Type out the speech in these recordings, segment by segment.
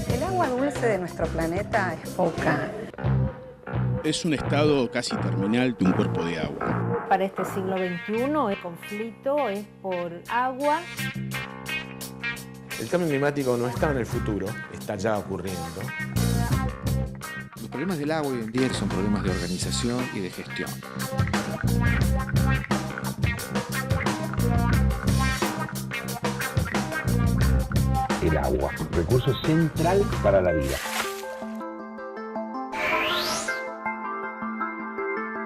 El agua dulce de nuestro planeta es poca. Es un estado casi terminal de un cuerpo de agua. Para este siglo XXI el conflicto es por agua. El cambio climático no está en el futuro, está ya ocurriendo. Los problemas del agua hoy en día son problemas de organización y de gestión. El agua, recurso central para la vida.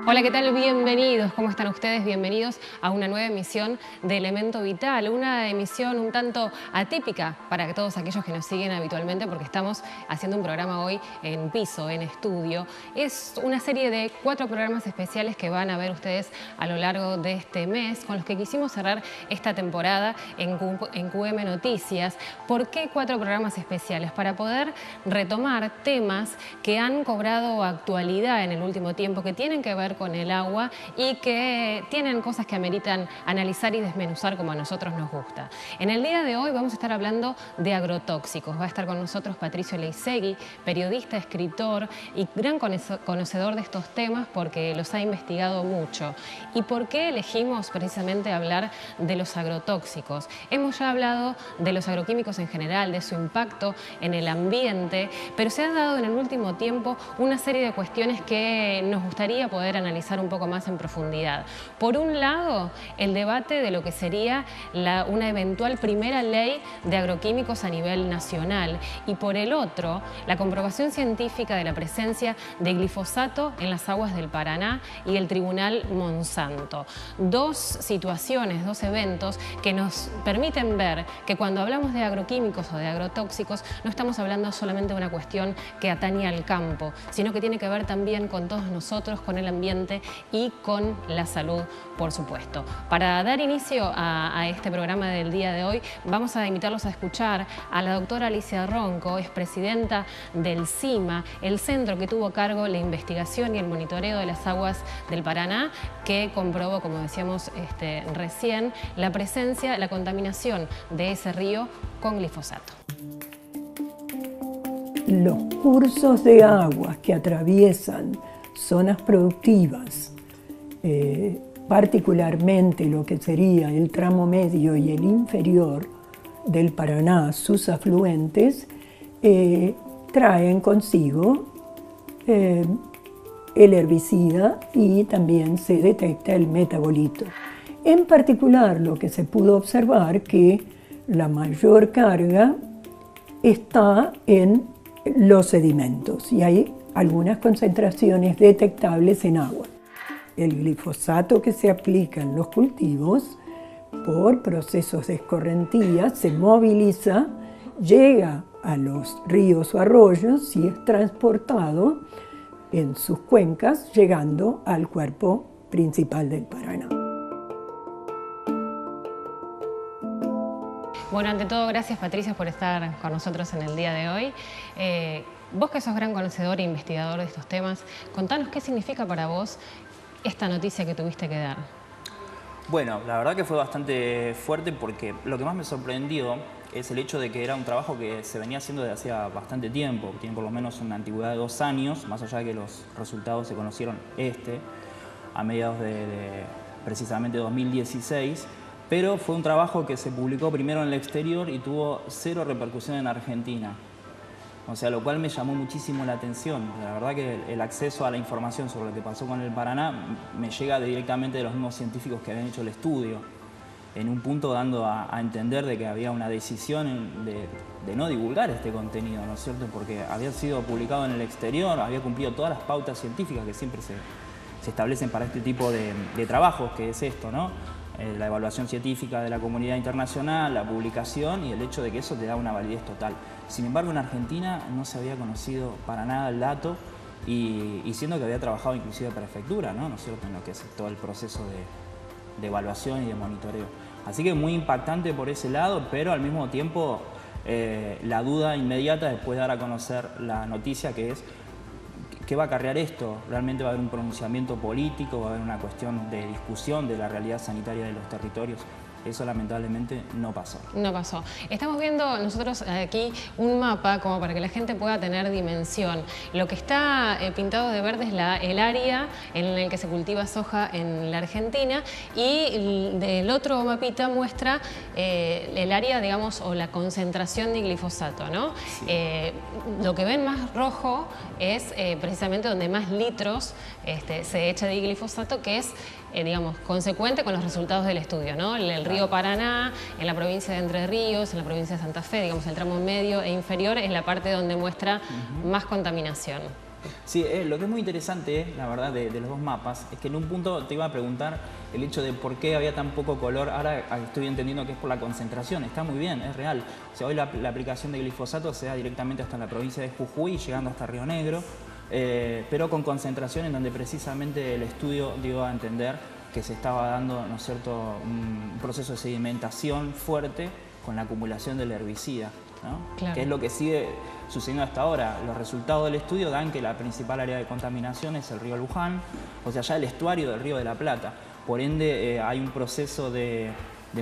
Hola, ¿qué tal? Bienvenidos. ¿Cómo están ustedes? Bienvenidos a una nueva emisión de Elemento Vital, una emisión un tanto atípica para todos aquellos que nos siguen habitualmente porque estamos haciendo un programa hoy en piso, en estudio. Es una serie de 4 programas especiales que van a ver ustedes a lo largo de este mes, con los que quisimos cerrar esta temporada en QM Noticias. ¿Por qué 4 programas especiales? Para poder retomar temas que han cobrado actualidad en el último tiempo, que tienen que ver con el agua y que tienen cosas que ameritan analizar y desmenuzar como a nosotros nos gusta. En el día de hoy vamos a estar hablando de agrotóxicos. Va a estar con nosotros Patricio Leisegui, periodista, escritor y gran conocedor de estos temas porque los ha investigado mucho. ¿Y por qué elegimos precisamente hablar de los agrotóxicos? Hemos ya hablado de los agroquímicos en general, de su impacto en el ambiente, pero se ha dado en el último tiempo una serie de cuestiones que nos gustaría poder analizar un poco más en profundidad. Por un lado, el debate de lo que sería una eventual primera ley de agroquímicos a nivel nacional y por el otro, la comprobación científica de la presencia de glifosato en las aguas del Paraná y el Tribunal Monsanto. 2 situaciones, 2 eventos que nos permiten ver que cuando hablamos de agroquímicos o de agrotóxicos no estamos hablando solamente de una cuestión que atañe al campo, sino que tiene que ver también con todos nosotros, con el ambiente y con la salud, por supuesto. Para dar inicio a este programa del día de hoy, vamos a invitarlos a escuchar a la doctora Alicia Ronco, es presidenta del CIMA, el centro que tuvo a cargo la investigación y el monitoreo de las aguas del Paraná, que comprobó, como decíamos recién, la presencia, la contaminación de ese río con glifosato. Los cursos de agua que atraviesan zonas productivas, particularmente lo que sería el tramo medio y el inferior del Paraná, sus afluentes, traen consigo el herbicida y también se detecta el metabolito. En particular, lo que se pudo observar que la mayor carga está en los sedimentos y hay algunas concentraciones detectables en agua. El glifosato que se aplica en los cultivos por procesos de escorrentía se moviliza, llega a los ríos o arroyos y es transportado en sus cuencas, llegando al cuerpo principal del Paraná. Bueno, ante todo, gracias Patricia por estar con nosotros en el día de hoy. Vos que sos gran conocedor e investigador de estos temas, contanos qué significa para vos esta noticia que tuviste que dar. Bueno, la verdad que fue bastante fuerte porque lo que más me sorprendió es el hecho de que era un trabajo que se venía haciendo desde hacía bastante tiempo, tiene por lo menos una antigüedad de 2 años, más allá de que los resultados se conocieron a mediados de precisamente 2016, pero fue un trabajo que se publicó primero en el exterior y tuvo 0 repercusión en Argentina. O sea, lo cual me llamó muchísimo la atención. La verdad que el acceso a la información sobre lo que pasó con el Paraná me llega directamente de los mismos científicos que habían hecho el estudio, en un punto dando a entender de que había una decisión de no divulgar este contenido, ¿no es cierto? Porque había sido publicado en el exterior, había cumplido todas las pautas científicas que siempre se establecen para este tipo de trabajos, que es esto, ¿no? La evaluación científica de la comunidad internacional, la publicación y el hecho de que eso te da una validez total. Sin embargo, en Argentina no se había conocido para nada el dato y siendo que había trabajado inclusive prefectura, ¿no? ¿No es cierto? En lo que es todo el proceso de evaluación y de monitoreo. Así que muy impactante por ese lado, pero al mismo tiempo la duda inmediata después de dar a conocer la noticia que es ¿qué va a acarrear esto? ¿Realmente va a haber un pronunciamiento político? ¿Va a haber una cuestión de discusión de la realidad sanitaria de los territorios Eso lamentablemente no pasó. No pasó. Estamos viendo nosotros aquí un mapa como para que la gente pueda tener dimensión. Lo que está pintado de verde es el área en el que se cultiva soja en la Argentina, y el otro mapita muestra el área, digamos, o la concentración de glifosato, ¿no? Sí. Lo que ven más rojo es precisamente donde más litros se echa de glifosato, que es digamos, consecuente con los resultados del estudio, ¿no? El río Paraná, en la provincia de Entre Ríos, en la provincia de Santa Fe, digamos, el tramo medio e inferior es la parte donde muestra más contaminación. Sí, lo que es muy interesante, la verdad, de los dos mapas, es que en un punto te iba a preguntar el hecho de por qué había tan poco color. Ahora estoy entendiendo que es por la concentración. Está muy bien, es real. O sea, hoy la aplicación de glifosato se da directamente hasta la provincia de Jujuy, llegando hasta Río Negro, pero con concentración en donde precisamente el estudio dio a entender que se estaba dando, ¿no es cierto?, un proceso de sedimentación fuerte con la acumulación del herbicida, ¿no? Claro. Que es lo que sigue sucediendo hasta ahora. Los resultados del estudio dan que la principal área de contaminación es el río Luján, o sea, ya el estuario del río de la Plata. Por ende, hay un proceso de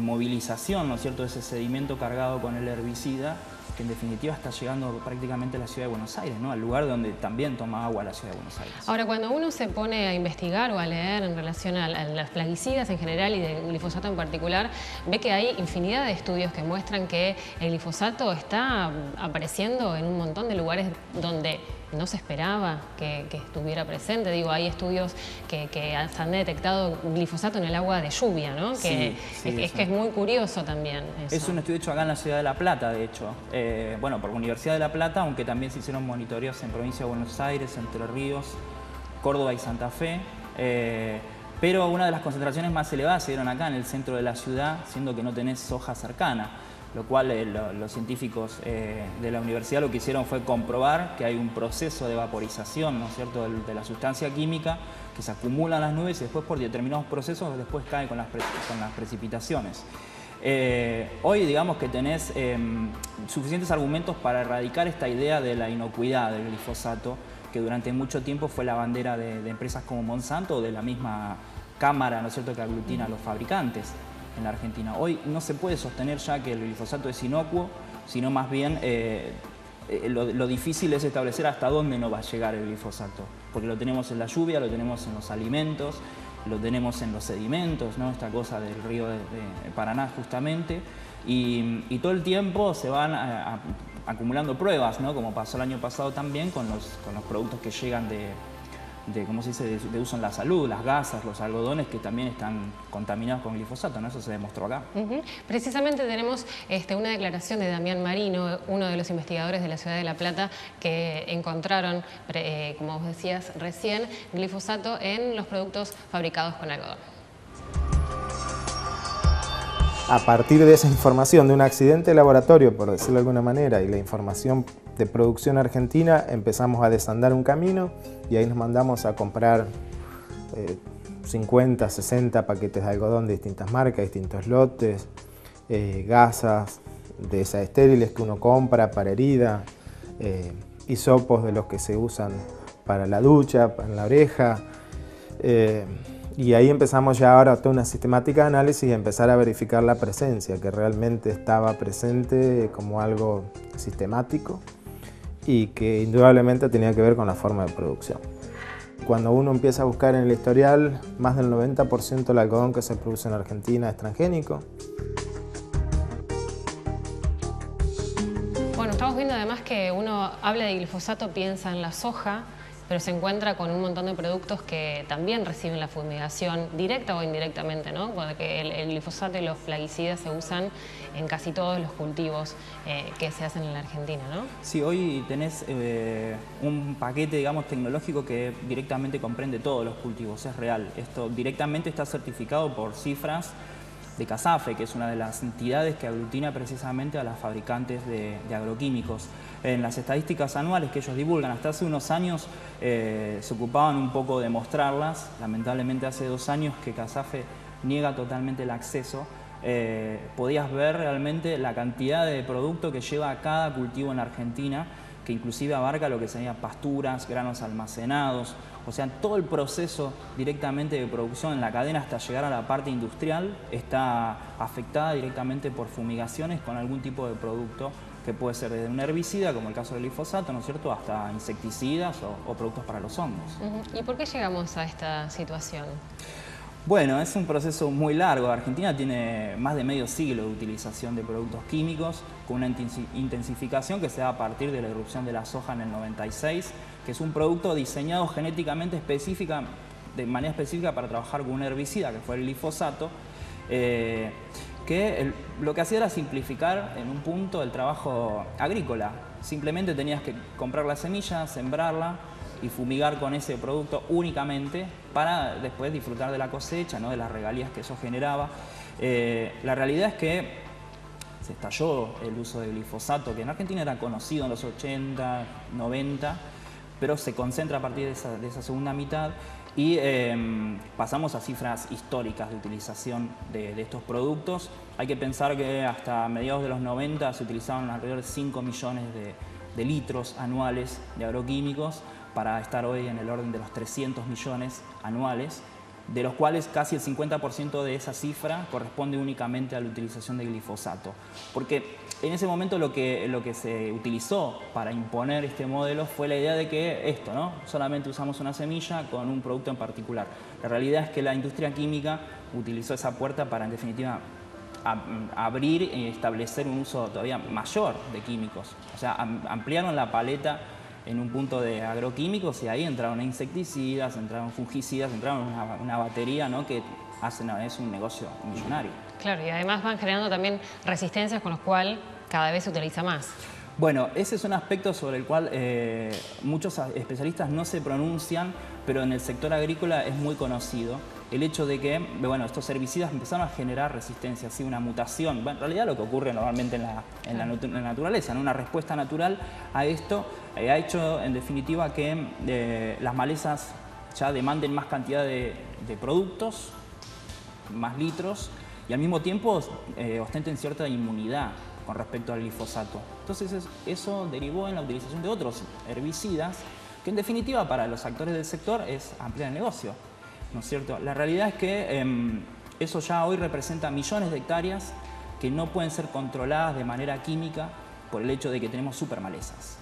movilización, ¿no es cierto?, de ese sedimento cargado con el herbicida, que en definitiva está llegando prácticamente a la ciudad de Buenos Aires, ¿no? Al lugar donde también toma agua la ciudad de Buenos Aires. Ahora, cuando uno se pone a investigar o a leer en relación a las plaguicidas en general y del glifosato en particular, ve que hay infinidad de estudios que muestran que el glifosato está apareciendo en un montón de lugares donde no se esperaba que estuviera presente. Digo, hay estudios que han detectado glifosato en el agua de lluvia, ¿no? Que es muy curioso también eso. Es un estudio hecho acá en la ciudad de La Plata, de hecho. Bueno, por la Universidad de La Plata, aunque también se hicieron monitoreos en provincia de Buenos Aires, Entre Ríos, Córdoba y Santa Fe. Pero una de las concentraciones más elevadas se dieron acá en el centro de la ciudad, siendo que no tenés soja cercana. Lo cual los científicos de la universidad lo que hicieron fue comprobar que hay un proceso de vaporización, ¿no es cierto?, de la sustancia química, que se acumulan las nubes y después por determinados procesos después cae con las precipitaciones. Hoy digamos que tenés suficientes argumentos para erradicar esta idea de la inocuidad del glifosato, que durante mucho tiempo fue la bandera de empresas como Monsanto o de la misma cámara, ¿no es cierto?, que aglutina a los fabricantes en la Argentina. Hoy no se puede sostener ya que el glifosato es inocuo, sino más bien lo difícil es establecer hasta dónde no va a llegar el glifosato, porque lo tenemos en la lluvia, lo tenemos en los alimentos, lo tenemos en los sedimentos, ¿no? Esta cosa del río de Paraná justamente, y todo el tiempo se van acumulando pruebas, ¿no? Como pasó el año pasado también con los productos que llegan ¿cómo se dice?, de uso en la salud, las gasas, los algodones, que también están contaminados con glifosato, ¿no? Eso se demostró acá. Precisamente tenemos una declaración de Damián Marino, uno de los investigadores de la ciudad de La Plata, que encontraron, como vos decías recién, glifosato en los productos fabricados con algodón. A partir de esa información de un accidente de laboratorio, por decirlo de alguna manera, y la información de producción argentina, empezamos a desandar un camino y ahí nos mandamos a comprar 50, 60 paquetes de algodón de distintas marcas, distintos lotes, gasas de esas estériles que uno compra para herida, hisopos de los que se usan para la ducha, para la oreja. Y ahí empezamos ya ahora toda una sistemática de análisis y empezar a verificar la presencia, que realmente estaba presente como algo sistemático y que indudablemente tenía que ver con la forma de producción. Cuando uno empieza a buscar en el historial, más del 90% del algodón que se produce en Argentina es transgénico. Bueno, estamos viendo además que uno habla de glifosato, piensa en la soja, pero se encuentra con un montón de productos que también reciben la fumigación directa o indirectamente, ¿no? Porque el glifosato y los plaguicidas se usan en casi todos los cultivos que se hacen en la Argentina, ¿no? Sí, hoy tenés un paquete, digamos, tecnológico que directamente comprende todos los cultivos, es real. Esto directamente está certificado por cifras de CASAFE, que es una de las entidades que aglutina precisamente a las fabricantes de agroquímicos. En las estadísticas anuales que ellos divulgan, hasta hace unos años se ocupaban un poco de mostrarlas. Lamentablemente hace 2 años que CASAFE niega totalmente el acceso. Podías ver realmente la cantidad de producto que lleva a cada cultivo en Argentina, que inclusive abarca lo que serían pasturas, granos almacenados, O sea, todo el proceso directamente de producción en la cadena hasta llegar a la parte industrial está afectada directamente por fumigaciones con algún tipo de producto que puede ser desde un herbicida, como el caso del glifosato, ¿no es cierto?, hasta insecticidas o productos para los hongos. ¿Y por qué llegamos a esta situación? Bueno, es un proceso muy largo. Argentina tiene más de medio siglo de utilización de productos químicos, con una intensificación que se da a partir de la irrupción de la soja en el 96, que es un producto diseñado genéticamente específica, de manera específica para trabajar con un herbicida, que fue el glifosato, lo que hacía era simplificar en un punto el trabajo agrícola. Simplemente tenías que comprar la semilla, sembrarla y fumigar con ese producto únicamente para después disfrutar de la cosecha, ¿no?, de las regalías que eso generaba. La realidad es que se estalló el uso de glifosato, que en Argentina era conocido en los 80, 90, pero se concentra a partir de esa segunda mitad y pasamos a cifras históricas de utilización de estos productos. Hay que pensar que hasta mediados de los 90 se utilizaban alrededor de 5 millones de litros anuales de agroquímicos, para estar hoy en el orden de los 300 millones anuales, de los cuales casi el 50% de esa cifra corresponde únicamente a la utilización de glifosato. Porque en ese momento lo que se utilizó para imponer este modelo fue la idea de que esto, ¿no?, solamente usamos una semilla con un producto en particular. La realidad es que la industria química utilizó esa puerta para, en definitiva, abrir y establecer un uso todavía mayor de químicos. O sea, ampliaron la paleta en un punto de agroquímicos y ahí entraron insecticidas, entraron fungicidas, entraron una batería, ¿no?, que es un negocio millonario. Claro, y además van generando también resistencias con los cuales cada vez se utiliza más. Bueno, ese es un aspecto sobre el cual muchos especialistas no se pronuncian, pero en el sector agrícola es muy conocido. El hecho de que, bueno, estos herbicidas empezaron a generar resistencia, ¿sí?, una mutación. Bueno, en realidad lo que ocurre normalmente en la naturaleza, ¿no?, una respuesta natural a esto ha hecho, en definitiva, que las malezas ya demanden más cantidad de productos, más litros, y al mismo tiempo ostenten cierta inmunidad con respecto al glifosato. Entonces eso derivó en la utilización de otros herbicidas, que en definitiva para los actores del sector es ampliar el negocio, ¿no es cierto? La realidad es que eso ya hoy representa millones de hectáreas que no pueden ser controladas de manera química por el hecho de que tenemos supermalezas.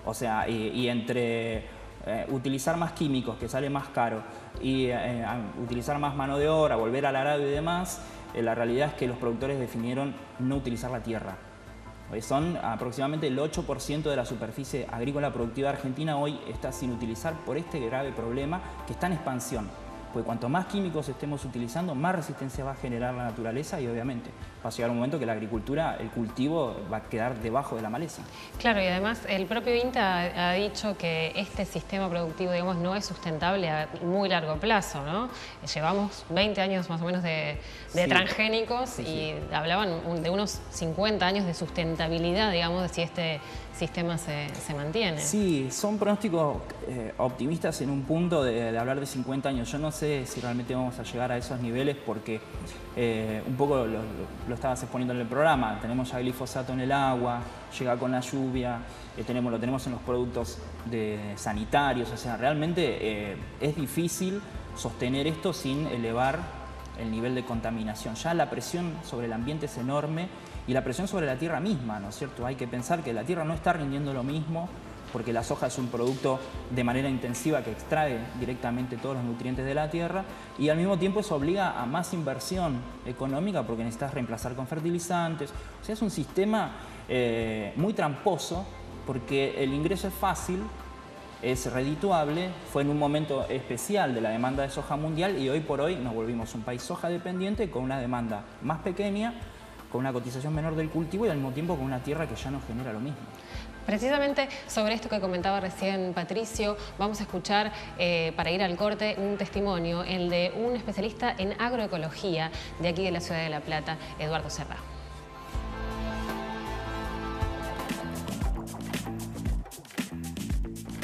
O sea, y entre utilizar más químicos, que sale más caro, y utilizar más mano de obra, volver al arado y demás, la realidad es que los productores definieron no utilizar la tierra. Son aproximadamente el 8% de la superficie agrícola productiva argentina hoy está sin utilizar por este grave problema que está en expansión. Porque cuanto más químicos estemos utilizando, más resistencia va a generar la naturaleza y obviamente va a llegar un momento que la agricultura, el cultivo, va a quedar debajo de la maleza. Claro, y además el propio INTA ha dicho que este sistema productivo, digamos, no es sustentable a muy largo plazo, ¿no? Llevamos 20 años más o menos de transgénicos y hablaban de unos 50 años de sustentabilidad, digamos, de si este sistema se mantiene. Sí, son pronósticos optimistas en un punto de hablar de 50 años. Yo no sé si realmente vamos a llegar a esos niveles porque un poco lo estabas exponiendo en el programa. Tenemos ya glifosato en el agua, llega con la lluvia, lo tenemos en los productos sanitarios. O sea, realmente es difícil sostener esto sin elevar el nivel de contaminación. Ya la presión sobre el ambiente es enorme y la presión sobre la tierra misma, ¿no es cierto? Hay que pensar que la tierra no está rindiendo lo mismo porque la soja es un producto de manera intensiva que extrae directamente todos los nutrientes de la tierra y al mismo tiempo eso obliga a más inversión económica porque necesitas reemplazar con fertilizantes. O sea, es un sistema muy tramposo porque el ingreso es fácil, es redituable, fue en un momento especial de la demanda de soja mundial y hoy por hoy nos volvimos un país soja dependiente con una demanda más pequeña, con una cotización menor del cultivo y al mismo tiempo con una tierra que ya no genera lo mismo. Precisamente sobre esto que comentaba recién Patricio, vamos a escuchar, para ir al corte, un testimonio, el de un especialista en agroecología de aquí de la ciudad de La Plata, Eduardo Serra.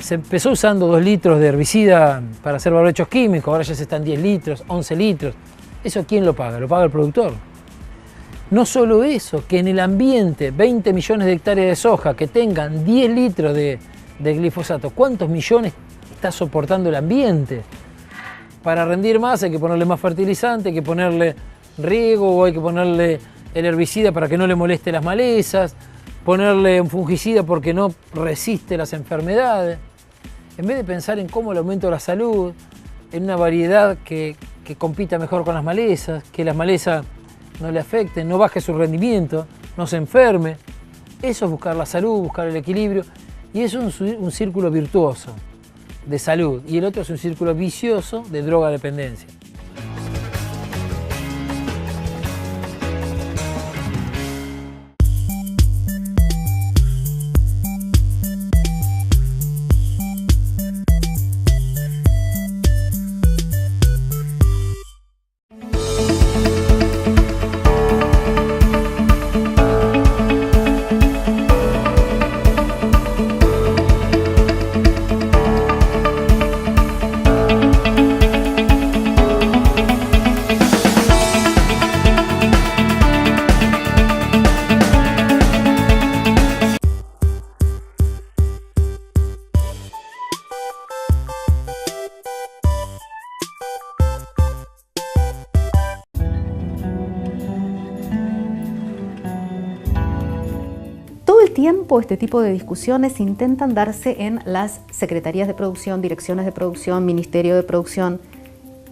Se empezó usando 2 litros de herbicida para hacer barbechos químicos, ahora ya se están 10 litros, 11 litros. ¿Eso quién lo paga? Lo paga el productor. No solo eso, que en el ambiente 20 millones de hectáreas de soja que tengan 10 litros de glifosato, ¿cuántos millones está soportando el ambiente. Para rendir más hay que ponerle más fertilizante, hay que ponerle riego o hay que ponerle el herbicida para que no le moleste las malezas, ponerle un fungicida porque no resiste las enfermedades. En vez de pensar en cómo le aumento la salud, en una variedad que compita mejor con las malezas, que las malezas no le afecten, no baje su rendimiento, no se enferme. Eso es buscar la salud, buscar el equilibrio, y eso es un círculo virtuoso de salud, y el otro es un círculo vicioso de drogadependencia. Tiempo este tipo de discusiones intentan darse en las secretarías de producción, direcciones de producción, ministerio de producción,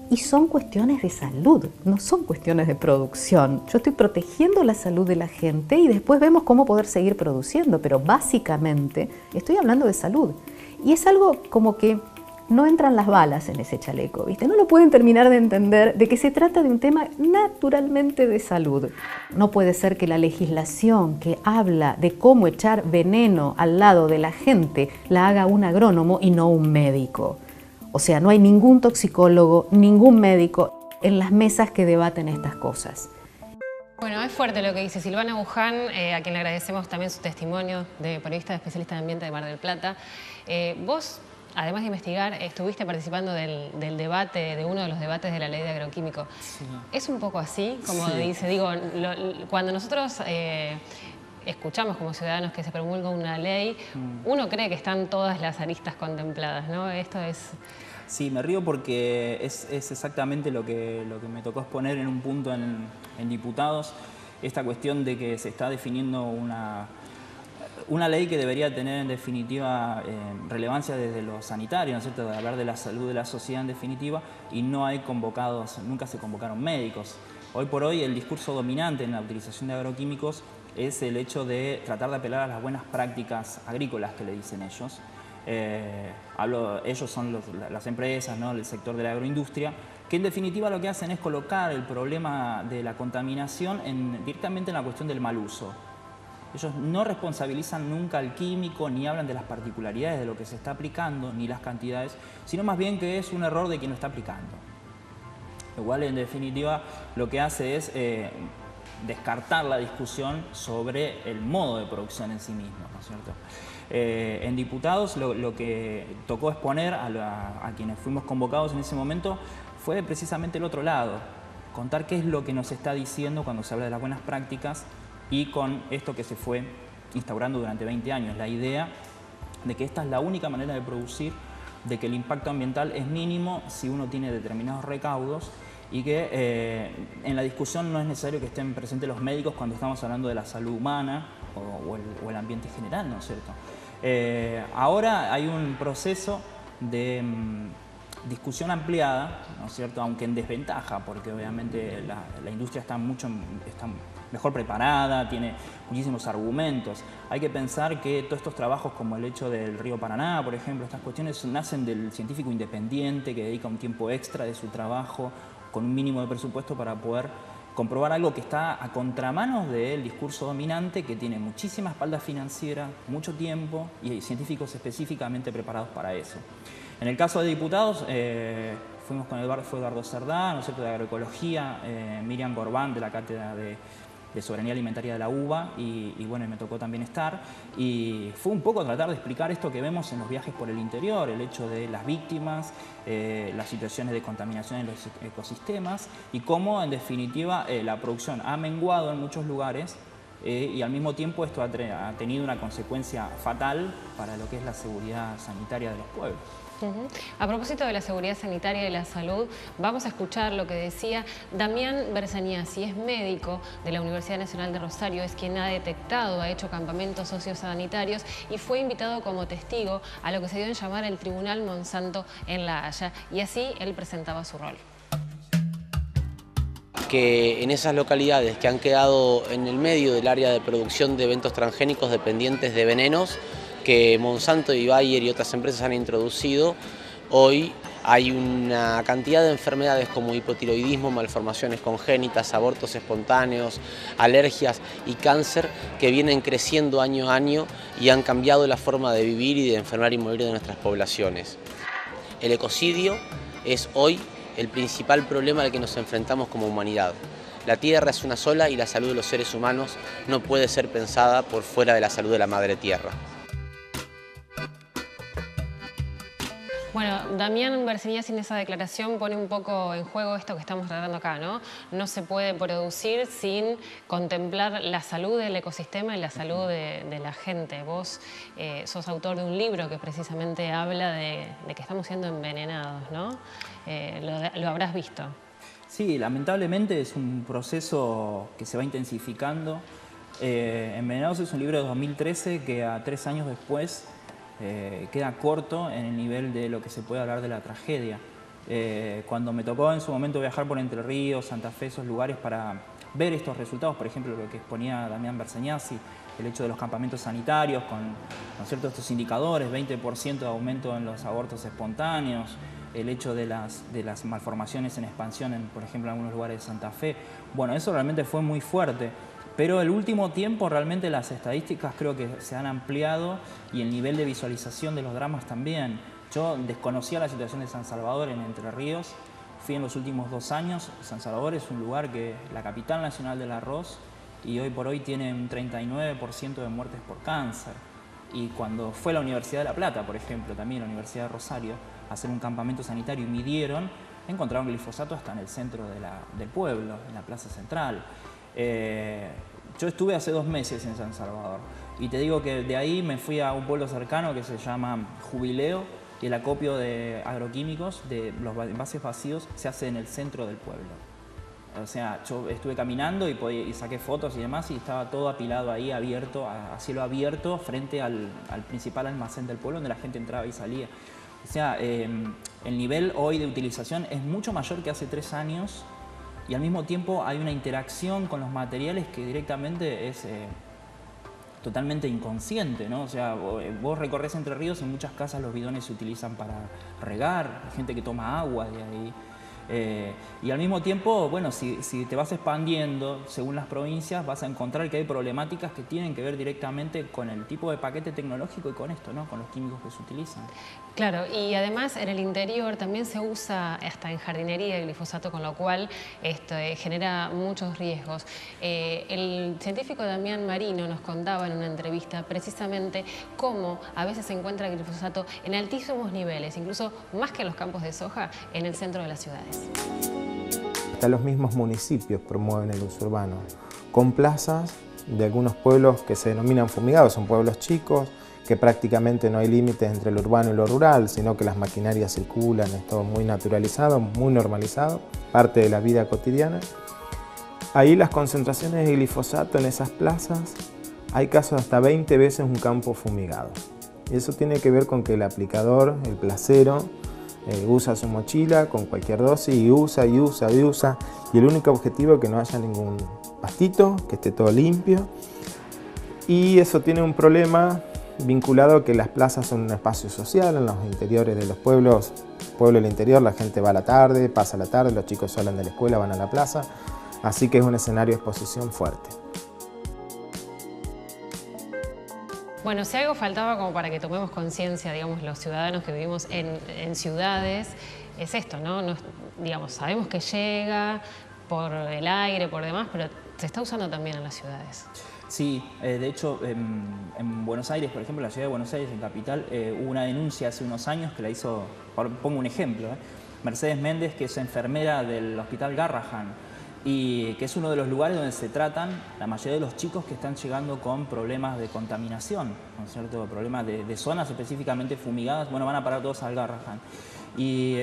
y son cuestiones de salud, no son cuestiones de producción. Yo estoy protegiendo la salud de la gente y después vemos cómo poder seguir produciendo, pero básicamente estoy hablando de salud. Y es algo como que no entran las balas en ese chaleco, ¿viste? No lo pueden terminar de entender de que se trata de un tema naturalmente de salud. No puede ser que la legislación que habla de cómo echar veneno al lado de la gente la haga un agrónomo y no un médico. O sea, no hay ningún toxicólogo, ningún médico en las mesas que debaten estas cosas. Bueno, es fuerte lo que dice Silvana Buján, a quien le agradecemos también su testimonio de periodista especialista en ambiente de Mar del Plata. Vos, además de investigar, estuviste participando del debate, de uno de los debates de la ley de agroquímicos. Sí. ¿Es un poco así, como sí. Dice? Digo, cuando nosotros escuchamos como ciudadanos que se promulga una ley, uno cree que están todas las aristas contempladas, ¿no? Esto es... Sí, me río porque es exactamente lo que me tocó exponer en un punto en diputados, esta cuestión de que se está definiendo una ley que debería tener en definitiva relevancia desde lo sanitario, ¿no es cierto?, de hablar de la salud de la sociedad en definitiva, y no hay convocados, nunca se convocaron médicos. Hoy por hoy el discurso dominante en la utilización de agroquímicos es el hecho de tratar de apelar a las buenas prácticas agrícolas que le dicen ellos. Ellos son las empresas, ¿no?, el sector de la agroindustria, que en definitiva lo que hacen es colocar el problema de la contaminación directamente en la cuestión del mal uso. Ellos no responsabilizan nunca al químico, ni hablan de las particularidades de lo que se está aplicando, ni las cantidades, sino más bien que es un error de quien lo está aplicando. Igual, en definitiva, lo que hace es descartar la discusión sobre el modo de producción en sí mismo, ¿no es cierto? En diputados lo que tocó exponer a quienes fuimos convocados en ese momento fue precisamente el otro lado, contar qué es lo que nos está diciendo cuando se habla de las buenas prácticas, y con esto que se fue instaurando durante 20 años, la idea de que esta es la única manera de producir, de que el impacto ambiental es mínimo si uno tiene determinados recaudos, y que en la discusión no es necesario que estén presentes los médicos cuando estamos hablando de la salud humana o el ambiente general, ¿no es cierto? Ahora hay un proceso de discusión ampliada, ¿no es cierto?, aunque en desventaja, porque obviamente la industria está mejor preparada, tiene muchísimos argumentos. Hay que pensar que todos estos trabajos, como el hecho del río Paraná, por ejemplo, estas cuestiones nacen del científico independiente que dedica un tiempo extra de su trabajo con un mínimo de presupuesto para poder comprobar algo que está a contramanos del discurso dominante, que tiene muchísima espalda financiera, mucho tiempo y hay científicos específicamente preparados para eso. En el caso de diputados, fuimos con Eduardo Cerdá, ¿no es cierto?, de Agroecología, Miriam Gorbán, de la Cátedra de Soberanía Alimentaria de la UBA, y bueno, me tocó también estar, y fue un poco tratar de explicar esto que vemos en los viajes por el interior, el hecho de las víctimas, las situaciones de contaminación en los ecosistemas, y cómo en definitiva la producción ha menguado en muchos lugares, y al mismo tiempo esto ha tenido una consecuencia fatal para lo que es la seguridad sanitaria de los pueblos. A propósito de la seguridad sanitaria y la salud, vamos a escuchar lo que decía Damián Bersaniasi, es médico de la Universidad Nacional de Rosario, es quien ha detectado, ha hecho campamentos sociosanitarios y fue invitado como testigo a lo que se dio en llamar el Tribunal Monsanto en La Haya, y así él presentaba su rol. Que en esas localidades que han quedado en el medio del área de producción de eventos transgénicos dependientes de venenos, que Monsanto y Bayer y otras empresas han introducido, hoy hay una cantidad de enfermedades como hipotiroidismo, malformaciones congénitas, abortos espontáneos, alergias y cáncer que vienen creciendo año a año y han cambiado la forma de vivir y de enfermar y morir de nuestras poblaciones. El ecocidio es hoy el principal problema al que nos enfrentamos como humanidad. La Tierra es una sola y la salud de los seres humanos no puede ser pensada por fuera de la salud de la Madre Tierra. Bueno, Damián Bersaniasi en esa declaración pone un poco en juego esto que estamos tratando acá, ¿no? No se puede producir sin contemplar la salud del ecosistema y la salud de la gente. Vos sos autor de un libro que precisamente habla de que estamos siendo envenenados, ¿no? Lo habrás visto. Sí, lamentablemente es un proceso que se va intensificando. Envenenados es un libro de 2013 que a 3 años después queda corto en el nivel de lo que se puede hablar de la tragedia. Cuando me tocó en su momento viajar por Entre Ríos, Santa Fe, esos lugares para ver estos resultados, por ejemplo, lo que exponía Damián Bersaniasi, el hecho de los campamentos sanitarios con ¿cierto? Estos indicadores, 20% de aumento en los abortos espontáneos, el hecho de las malformaciones en expansión, por ejemplo, en algunos lugares de Santa Fe. Bueno, eso realmente fue muy fuerte. Pero el último tiempo realmente las estadísticas creo que se han ampliado y el nivel de visualización de los dramas también. Yo desconocía la situación de San Salvador en Entre Ríos, fui en los últimos 2 años. San Salvador es un lugar que la capital nacional del arroz y hoy por hoy tiene un 39% de muertes por cáncer. Y cuando fue la Universidad de La Plata, por ejemplo, también la Universidad de Rosario, a hacer un campamento sanitario y midieron, encontraron glifosato hasta en el centro del pueblo, en la plaza central. Yo estuve hace 2 meses en San Salvador y te digo que de ahí me fui a un pueblo cercano que se llama Jubileo y el acopio de agroquímicos de los envases vacíos se hace en el centro del pueblo. O sea, yo estuve caminando y saqué fotos y demás y estaba todo apilado ahí, abierto, a cielo abierto, frente al principal almacén del pueblo donde la gente entraba y salía. O sea, el nivel hoy de utilización es mucho mayor que hace 3 años. Y al mismo tiempo hay una interacción con los materiales que directamente es totalmente inconsciente, ¿no? O sea, vos recorres Entre Ríos y en muchas casas los bidones se utilizan para regar, hay gente que toma agua de ahí. Y al mismo tiempo, bueno, si te vas expandiendo según las provincias, vas a encontrar que hay problemáticas que tienen que ver directamente con el tipo de paquete tecnológico y con esto, ¿no? Con los químicos que se utilizan. Claro, y además en el interior también se usa hasta en jardinería el glifosato, con lo cual genera muchos riesgos. El científico Damián Marino nos contaba en una entrevista precisamente cómo a veces se encuentra el glifosato en altísimos niveles, incluso más que en los campos de soja, en el centro de las ciudades. Hasta los mismos municipios promueven el uso urbano, con plazas de algunos pueblos que se denominan fumigados, son pueblos chicos, que prácticamente no hay límites entre lo urbano y lo rural, sino que las maquinarias circulan, es todo muy naturalizado, muy normalizado, parte de la vida cotidiana. Ahí las concentraciones de glifosato en esas plazas, hay casos hasta 20 veces un campo fumigado. Y eso tiene que ver con que el aplicador, el placero, usa su mochila con cualquier dosis y usa y usa y usa, y el único objetivo es que no haya ningún pastito, que esté todo limpio. Y eso tiene un problema vinculado a que las plazas son un espacio social en los interiores de los pueblos. Pueblo del interior, la gente va a la tarde, pasa la tarde, los chicos salen de la escuela, van a la plaza, así que es un escenario de exposición fuerte. Bueno, si algo faltaba como para que tomemos conciencia, digamos, los ciudadanos que vivimos en ciudades, es esto, ¿no? Digamos, sabemos que llega por el aire, por demás, pero se está usando también en las ciudades. Sí, de hecho, en Buenos Aires, por ejemplo, en la ciudad de Buenos Aires, en capital, hubo una denuncia hace unos años que la hizo, pongo un ejemplo, Mercedes Méndez, que es enfermera del Hospital Garrahan. y que es uno de los lugares donde se tratan la mayoría de los chicos que están llegando con problemas de contaminación, ¿no es cierto? Problemas de zonas específicamente fumigadas, bueno, van a parar todos al Garrahan. Y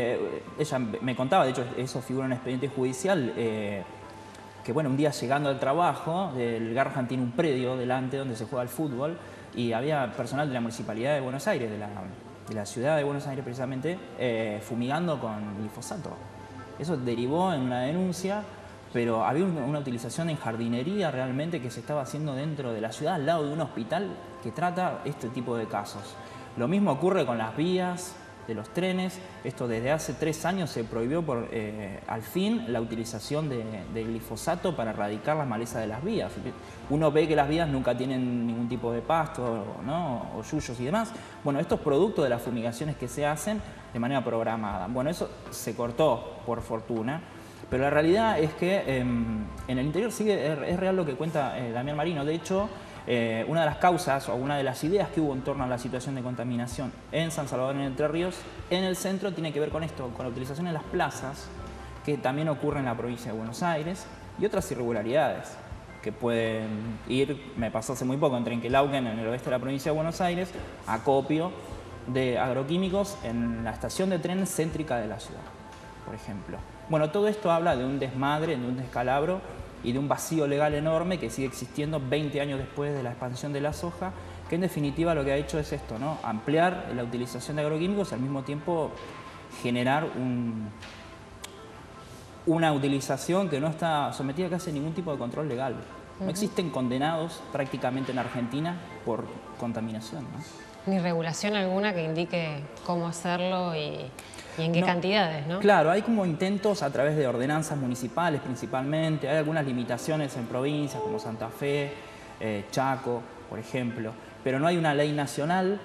ella me contaba, de hecho eso figura en un expediente judicial, que bueno, un día llegando al trabajo, el Garrahan tiene un predio delante donde se juega al fútbol y había personal de la Municipalidad de Buenos Aires, de la ciudad de Buenos Aires precisamente, fumigando con glifosato. Eso derivó en una denuncia, pero había una utilización en jardinería realmente que se estaba haciendo dentro de la ciudad, al lado de un hospital que trata este tipo de casos. Lo mismo ocurre con las vías de los trenes. Esto desde hace 3 años se prohibió al fin la utilización de glifosato para erradicar las malezas de las vías. Uno ve que las vías nunca tienen ningún tipo de pasto, ¿no? O yuyos y demás. Bueno, estos productos de las fumigaciones que se hacen de manera programada. Bueno, eso se cortó por fortuna, pero la realidad es que en el interior es real lo que cuenta Damián Marino. De hecho, una de las causas o una de las ideas que hubo en torno a la situación de contaminación en San Salvador, en Entre Ríos, en el centro, tiene que ver con esto, con la utilización en las plazas, que también ocurre en la provincia de Buenos Aires, y otras irregularidades que pueden ir, me pasó hace muy poco en Trenquelauquen, en el oeste de la provincia de Buenos Aires, acopio de agroquímicos en la estación de tren céntrica de la ciudad, por ejemplo. Bueno, todo esto habla de un desmadre, de un descalabro y de un vacío legal enorme que sigue existiendo 20 años después de la expansión de la soja, que en definitiva lo que ha hecho es esto, ¿no? Ampliar la utilización de agroquímicos y al mismo tiempo generar una utilización que no está sometida casi a ningún tipo de control legal. No existen condenados prácticamente en Argentina por contaminación, ¿no? Ni regulación alguna que indique cómo hacerlo y en qué cantidades, ¿no? Claro, hay como intentos a través de ordenanzas municipales principalmente, hay algunas limitaciones en provincias como Santa Fe, Chaco, por ejemplo, pero no hay una ley nacional.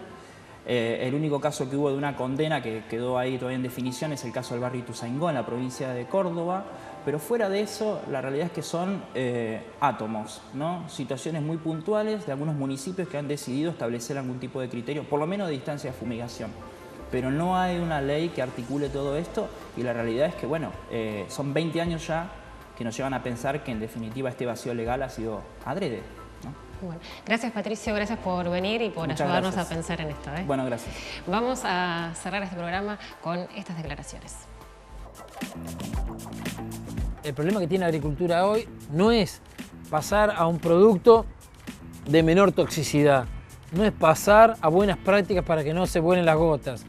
El único caso que hubo de una condena que quedó ahí todavía en definición es el caso del barrio Ituzaingó en la provincia de Córdoba, pero fuera de eso la realidad es que son átomos, ¿no? Situaciones muy puntuales de algunos municipios que han decidido establecer algún tipo de criterio, por lo menos de distancia de fumigación. Pero no hay una ley que articule todo esto y la realidad es que, bueno, son 20 años ya que nos llevan a pensar que en definitiva este vacío legal ha sido adrede, ¿no? Bueno, gracias Patricio, gracias por venir y por ayudarnos a pensar en esto. Bueno, gracias. Vamos a cerrar este programa con estas declaraciones. El problema que tiene la agricultura hoy no es pasar a un producto de menor toxicidad, no es pasar a buenas prácticas para que no se vuelen las gotas.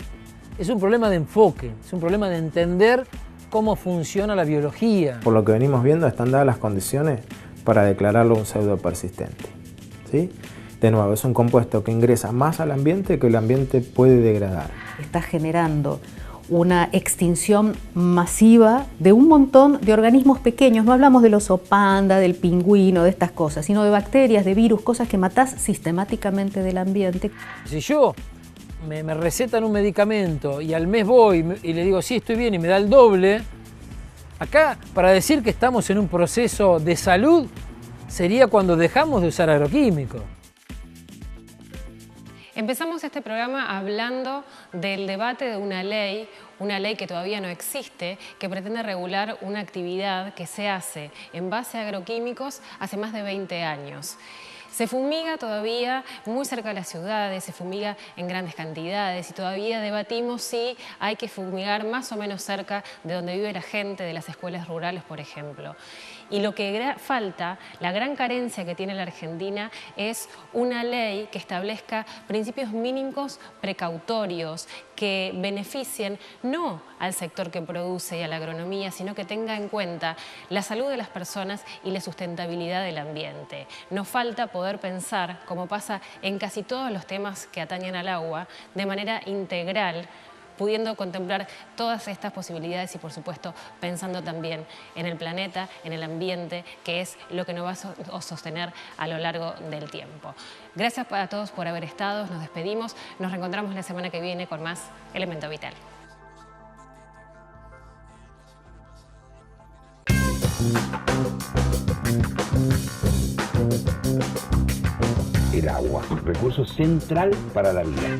Es un problema de enfoque, es un problema de entender cómo funciona la biología. Por lo que venimos viendo, están dadas las condiciones para declararlo un pseudo persistente, ¿sí? De nuevo, es un compuesto que ingresa más al ambiente que el ambiente puede degradar. Está generando una extinción masiva de un montón de organismos pequeños. No hablamos del oso panda, del pingüino, de estas cosas, sino de bacterias, de virus, cosas que matás sistemáticamente del ambiente. Si yo me recetan un medicamento y al mes voy y le digo sí, estoy bien y me da el doble, acá para decir que estamos en un proceso de salud sería cuando dejamos de usar agroquímicos. Empezamos este programa hablando del debate de una ley que todavía no existe, que pretende regular una actividad que se hace en base a agroquímicos hace más de 20 años. Se fumiga todavía muy cerca de las ciudades, se fumiga en grandes cantidades y todavía debatimos si hay que fumigar más o menos cerca de donde vive la gente, de las escuelas rurales, por ejemplo. Y lo que falta, la gran carencia que tiene la Argentina es una ley que establezca principios mínimos precautorios que beneficien no al sector que produce y a la agronomía, sino que tenga en cuenta la salud de las personas y la sustentabilidad del ambiente. Nos falta poder pensar, como pasa en casi todos los temas que atañen al agua, de manera integral, pudiendo contemplar todas estas posibilidades y, por supuesto, pensando también en el planeta, en el ambiente, que es lo que nos va a sostener a lo largo del tiempo. Gracias a todos por haber estado, nos despedimos, nos reencontramos la semana que viene con más Elemento Vital. El agua, recurso central para la vida.